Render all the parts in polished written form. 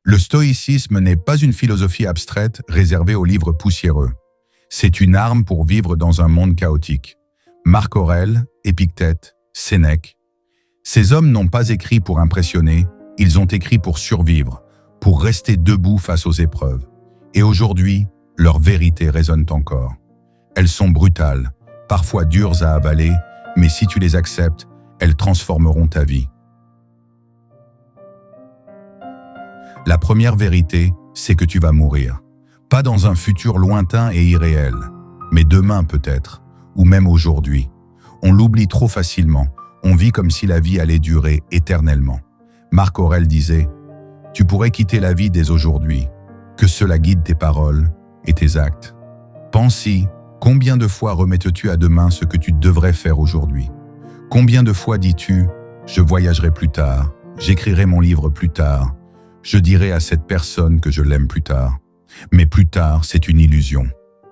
Le stoïcisme n'est pas une philosophie abstraite réservée aux livres poussiéreux. C'est une arme pour vivre dans un monde chaotique. Marc Aurèle, Épictète, Sénèque. Ces hommes n'ont pas écrit pour impressionner, ils ont écrit pour survivre, pour rester debout face aux épreuves. Et aujourd'hui, leurs vérités résonnent encore. Elles sont brutales, parfois dures à avaler, mais si tu les acceptes, elles transformeront ta vie. La première vérité, c'est que tu vas mourir. Pas dans un futur lointain et irréel, mais demain peut-être, ou même aujourd'hui. On l'oublie trop facilement, on vit comme si la vie allait durer éternellement. Marc Aurèle disait « Tu pourrais quitter la vie dès aujourd'hui, que cela guide tes paroles et tes actes. Pense-y, combien de fois remettes-tu à demain ce que tu devrais faire aujourd'hui? Combien de fois dis-tu « Je voyagerai plus tard, j'écrirai mon livre plus tard, je dirai à cette personne que je l'aime plus tard. » Mais plus tard, c'est une illusion.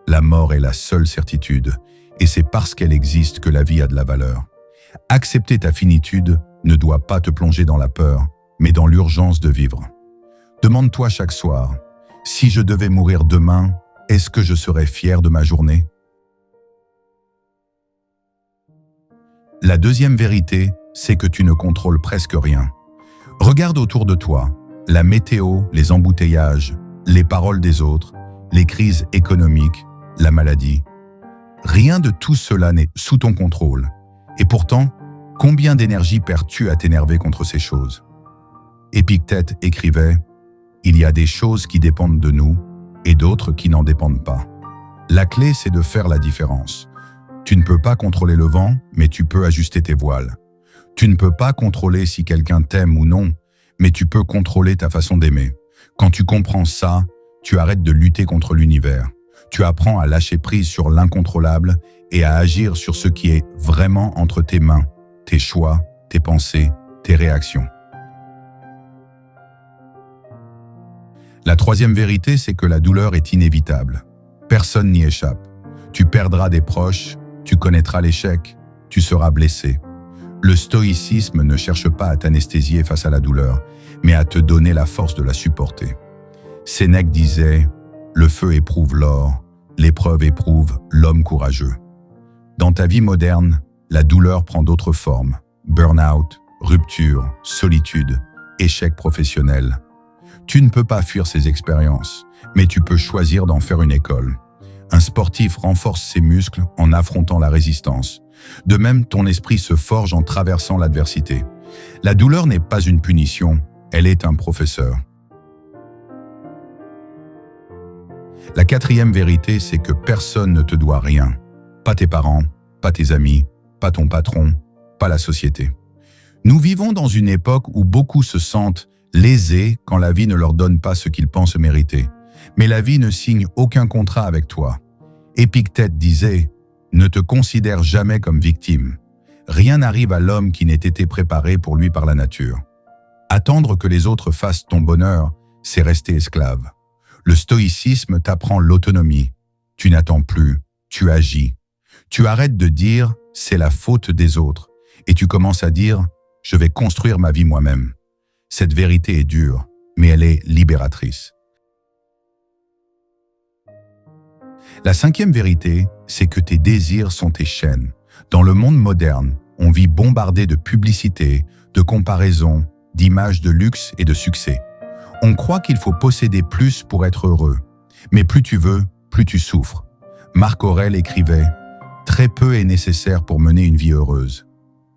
La mort est la seule certitude, et c'est parce qu'elle existe que la vie a de la valeur. Accepter ta finitude ne doit pas te plonger dans la peur, mais dans l'urgence de vivre. Demande-toi chaque soir, si je devais mourir demain, est-ce que je serais fier de ma journée? La deuxième vérité, c'est que tu ne contrôles presque rien. Regarde autour de toi, la météo, les embouteillages, les paroles des autres, les crises économiques, la maladie. Rien de tout cela n'est sous ton contrôle. Et pourtant, combien d'énergie perds-tu à t'énerver contre ces choses? Épictète écrivait « Il y a des choses qui dépendent de nous et d'autres qui n'en dépendent pas. La clé, c'est de faire la différence. Tu ne peux pas contrôler le vent, mais tu peux ajuster tes voiles. Tu ne peux pas contrôler si quelqu'un t'aime ou non, mais tu peux contrôler ta façon d'aimer. Quand tu comprends ça, tu arrêtes de lutter contre l'univers. Tu apprends à lâcher prise sur l'incontrôlable et à agir sur ce qui est vraiment entre tes mains, tes choix, tes pensées, tes réactions. La troisième vérité, c'est que la douleur est inévitable. Personne n'y échappe. Tu perdras des proches, tu connaîtras l'échec, tu seras blessé. Le stoïcisme ne cherche pas à t'anesthésier face à la douleur, mais à te donner la force de la supporter. Sénèque disait « Le feu éprouve l'or, l'épreuve éprouve l'homme courageux ». Dans ta vie moderne, la douleur prend d'autres formes. Burn-out, rupture, solitude, échec professionnel. Tu ne peux pas fuir ces expériences, mais tu peux choisir d'en faire une école. Un sportif renforce ses muscles en affrontant la résistance. De même, ton esprit se forge en traversant l'adversité. La douleur n'est pas une punition, elle est un professeur. La quatrième vérité, c'est que personne ne te doit rien. Pas tes parents, pas tes amis, pas ton patron, pas la société. Nous vivons dans une époque où beaucoup se sentent lésés quand la vie ne leur donne pas ce qu'ils pensent mériter. Mais la vie ne signe aucun contrat avec toi. Épictète disait « Ne te considère jamais comme victime. Rien n'arrive à l'homme qui n'ait été préparé pour lui par la nature. Attendre que les autres fassent ton bonheur, c'est rester esclave. Le stoïcisme t'apprend l'autonomie. Tu n'attends plus, tu agis. Tu arrêtes de dire « c'est la faute des autres » et tu commences à dire « je vais construire ma vie moi-même ». Cette vérité est dure, mais elle est libératrice. La cinquième vérité, c'est que tes désirs sont tes chaînes. Dans le monde moderne, on vit bombardé de publicités, de comparaisons, d'images de luxe et de succès. On croit qu'il faut posséder plus pour être heureux. Mais plus tu veux, plus tu souffres. Marc Aurèle écrivait « Très peu est nécessaire pour mener une vie heureuse.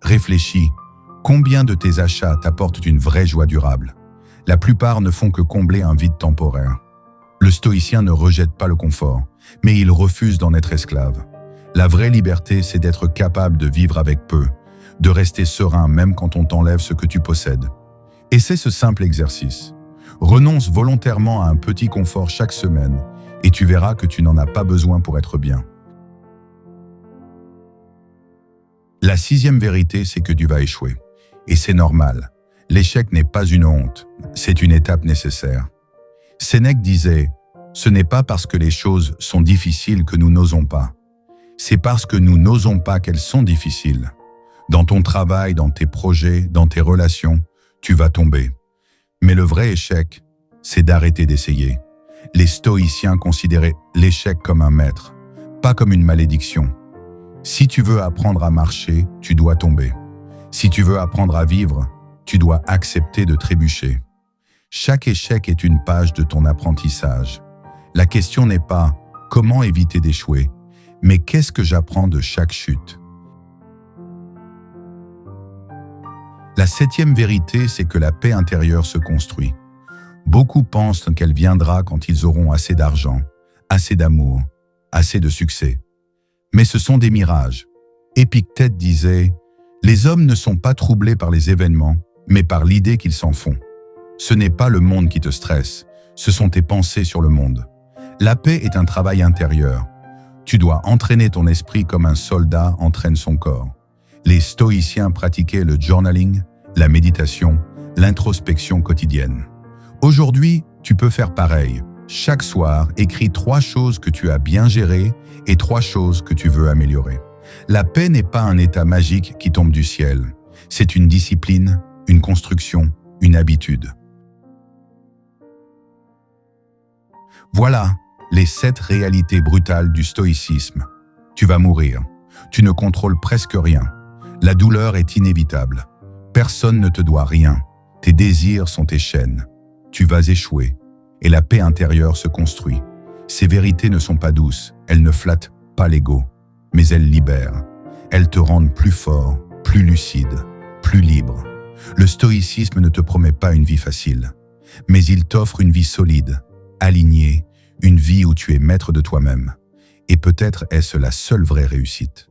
Réfléchis, combien de tes achats t'apportent une vraie joie durable? La plupart ne font que combler un vide temporaire. Le stoïcien ne rejette pas le confort, mais il refuse d'en être esclave. La vraie liberté, c'est d'être capable de vivre avec peu, de rester serein même quand on t'enlève ce que tu possèdes. Et c'est ce simple exercice. Renonce volontairement à un petit confort chaque semaine et tu verras que tu n'en as pas besoin pour être bien. La sixième vérité, c'est que tu vas échouer. Et c'est normal. L'échec n'est pas une honte, c'est une étape nécessaire. Sénèque disait « Ce n'est pas parce que les choses sont difficiles que nous n'osons pas. C'est parce que nous n'osons pas qu'elles sont difficiles. Dans ton travail, dans tes projets, dans tes relations, tu vas tomber. Mais le vrai échec, c'est d'arrêter d'essayer. Les stoïciens considéraient l'échec comme un maître, pas comme une malédiction. Si tu veux apprendre à marcher, tu dois tomber. Si tu veux apprendre à vivre, tu dois accepter de trébucher. Chaque échec est une page de ton apprentissage. La question n'est pas « comment éviter d'échouer ?» mais « qu'est-ce que j'apprends de chaque chute ?» La 7e vérité, c'est que la paix intérieure se construit. Beaucoup pensent qu'elle viendra quand ils auront assez d'argent, assez d'amour, assez de succès. Mais ce sont des mirages. Épictète disait « Les hommes ne sont pas troublés par les événements, mais par l'idée qu'ils s'en font. Ce n'est pas le monde qui te stresse, ce sont tes pensées sur le monde. La paix est un travail intérieur. Tu dois entraîner ton esprit comme un soldat entraîne son corps. Les stoïciens pratiquaient le journaling, la méditation, l'introspection quotidienne. Aujourd'hui, tu peux faire pareil. Chaque soir, écris 3 choses que tu as bien gérées et 3 choses que tu veux améliorer. La paix n'est pas un état magique qui tombe du ciel. C'est une discipline, une construction, une habitude. Voilà les 7 réalités brutales du stoïcisme. Tu vas mourir. Tu ne contrôles presque rien. La douleur est inévitable. Personne ne te doit rien. Tes désirs sont tes chaînes. Tu vas échouer. Et la paix intérieure se construit. Ces vérités ne sont pas douces. Elles ne flattent pas l'ego. Mais elles libèrent. Elles te rendent plus fort, plus lucide, plus libre. Le stoïcisme ne te promet pas une vie facile. Mais il t'offre une vie solide, alignée, une vie où tu es maître de toi-même. Et peut-être est-ce la seule vraie réussite.